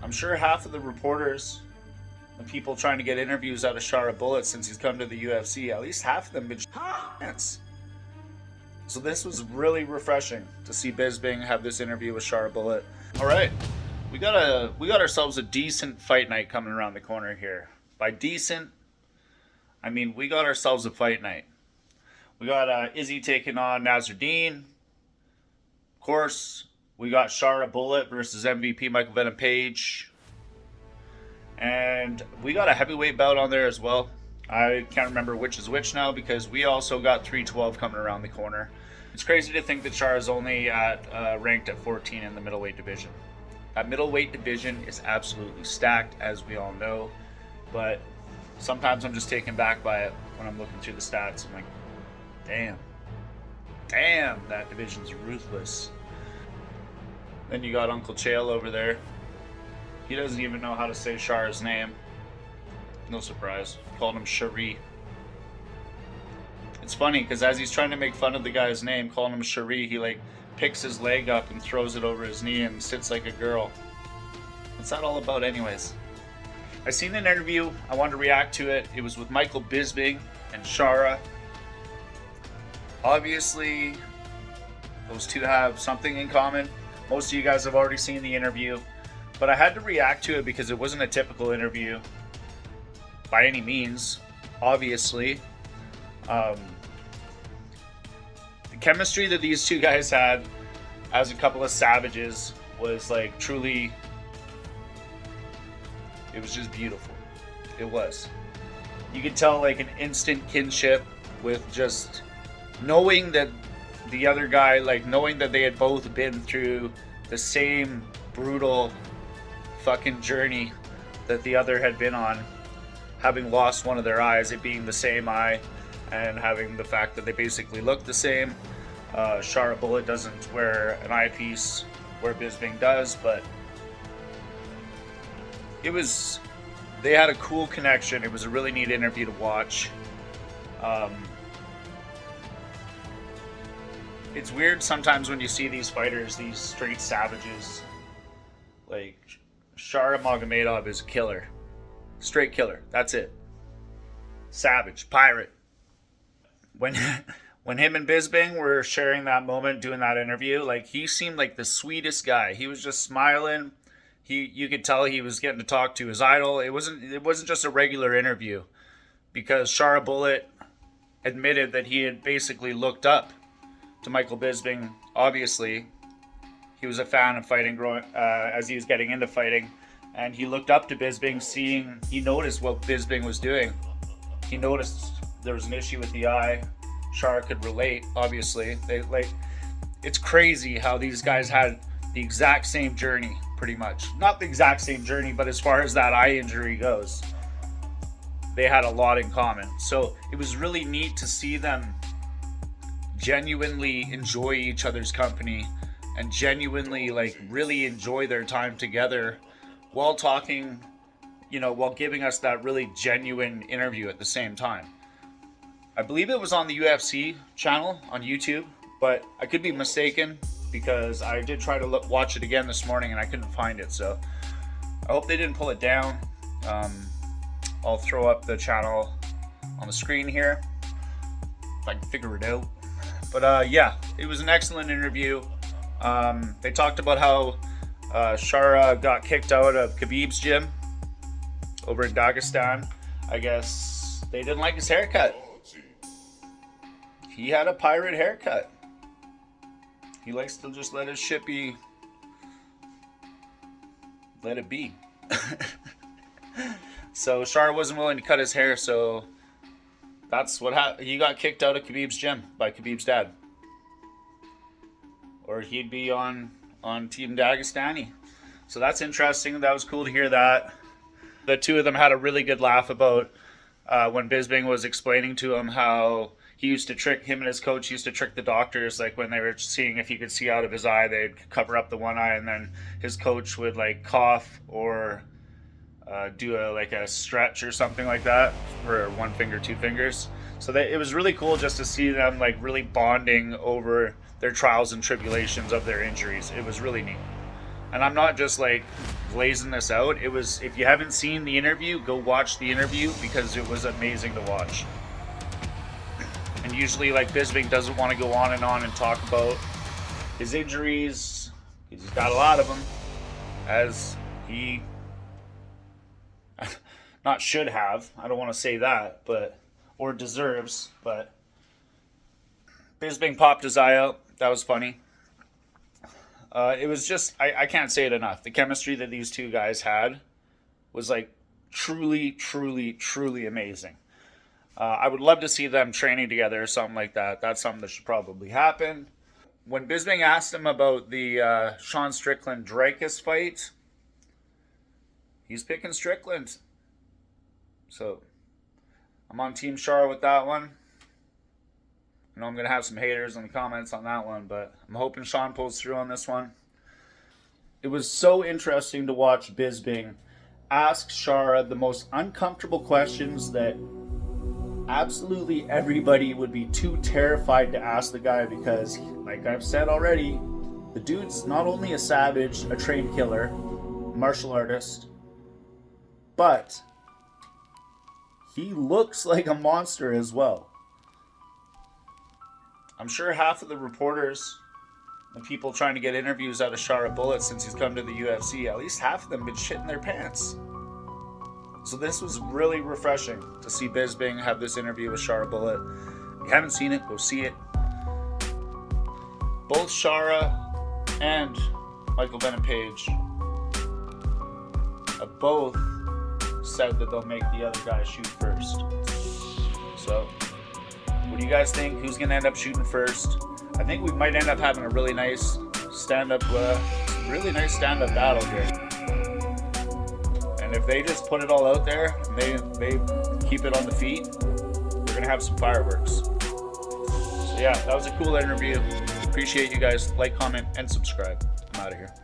I'm sure half of the reporters and people trying to get interviews out of SHARA Bullet since he's come to the UFC, at least half of them been chance. So this was really refreshing to see Bisping have this interview with SHARA Bullet. All right, we got ourselves a decent fight night coming around the corner here. By decent, I mean we got ourselves a fight night. We got Izzy taking on Nasruddin. Of course, we got SHARA Bullet versus MVP Michael Venom Page. And we got a heavyweight bout on there as well. I can't remember which is which now because we also got 312 coming around the corner. It's crazy to think that SHARA is only ranked at 14 in the middleweight division. That middleweight division is absolutely stacked, as we all know. But sometimes I'm just taken back by it when I'm looking through the stats. I'm like, damn, that division's ruthless. Then you got Uncle Chael over there. He doesn't even know how to say SHARA's name. No surprise. Called him Cherie. It's funny because as he's trying to make fun of the guy's name, calling him Cherie, he like picks his leg up and throws it over his knee and sits like a girl. What's that all about anyways? I seen an interview. I wanted to react to it. It was with Michael Bisping and SHARA. Obviously, those two have something in common. Most of you guys have already seen the interview. But I had to react to it because it wasn't a typical interview by any means, obviously. The chemistry that these two guys had as a couple of savages was like truly, it was just beautiful. It was. You could tell like an instant kinship with just knowing that the other guy, like knowing that they had both been through the same brutal fucking journey that the other had been on, having lost one of their eyes, it being the same eye, and having the fact that they basically look the same. SHARA Bullet doesn't wear an eyepiece where Bisping does, but they had a cool connection. It was a really neat interview to watch. It's weird sometimes when you see these fighters, these straight savages, like SHARA Magomedov is a killer. Straight killer. That's it. Savage. Pirate. When him and Bisping were sharing that moment, doing that interview, like he seemed like the sweetest guy. He was just smiling. You could tell he was getting to talk to his idol. It wasn't just a regular interview because SHARA Bullet admitted that he had basically looked up to Michael Bisping. Obviously, he was a fan of fighting as he was getting into fighting, and he looked up to Bisping, he noticed what Bisping was doing. He noticed there was an issue with the eye. SHARA could relate, obviously. It's crazy how these guys had the exact same journey, pretty much. Not the exact same journey, but as far as that eye injury goes, they had a lot in common. So it was really neat to see them genuinely enjoy each other's company and genuinely like really enjoy their time together while talking, while giving us that really genuine interview at the same time. I believe it was on the UFC channel on YouTube, but I could be mistaken because I did try to watch it again this morning and I couldn't find it. So I hope they didn't pull it down. I'll throw up the channel on the screen here if I can figure it out. But yeah, it was an excellent interview. They talked about how SHARA got kicked out of Khabib's gym over in Dagestan. I guess they didn't like his haircut. He had a pirate haircut. He likes to just let his shit be. Let it be. So SHARA wasn't willing to cut his hair, so that's what happened. He got kicked out of Khabib's gym by Khabib's dad. Or he'd be on Team Dagestani. So that's interesting. That was cool to hear that. The two of them had a really good laugh about when Bisping was explaining to him how he used to trick, him and his coach used to trick the doctors, like when they were seeing if he could see out of his eye, they'd cover up the one eye, and then his coach would like cough or do a stretch or something like that for one finger, two fingers. So it was really cool just to see them like really bonding over their trials and tribulations of their injuries. It was really neat. And I'm not just like blazing this out. It was, if you haven't seen the interview, go watch the interview because it was amazing to watch. And usually, like, Bisping doesn't want to go on and talk about his injuries. He's got a lot of them, as he not should have. I don't want to say that, but, or deserves, but Bisping popped his eye out. That was funny. It was just, I can't say it enough. The chemistry that these two guys had was like truly, truly, truly amazing. I would love to see them training together or something like that. That's something that should probably happen. When Bisping asked him about the Sean Strickland-Dreykus fight, he's picking Strickland. So I'm on Team Shara with that one. I know I'm going to have some haters in the comments on that one, but I'm hoping Sean pulls through on this one. It was so interesting to watch Bisping ask Shara the most uncomfortable questions that absolutely everybody would be too terrified to ask the guy, because, like I've said already, the dude's not only a savage, a trained killer, martial artist, but he looks like a monster as well. I'm sure half of the reporters and people trying to get interviews out of Shara Bullet since he's come to the UFC, at least half of them been shitting their pants. So this was really refreshing to see Bisping have this interview with Shara Bullet. If you haven't seen it, go see it. Both Shara and Michael Venom Page have both said that they'll make the other guy shoot first. So, what do you guys think? Who's going to end up shooting first? I think we might end up having a really nice stand-up battle here. And if they just put it all out there and they keep it on the feet, we're going to have some fireworks. So yeah, that was a cool interview. Appreciate you guys. Like, comment, and subscribe. I'm out of here.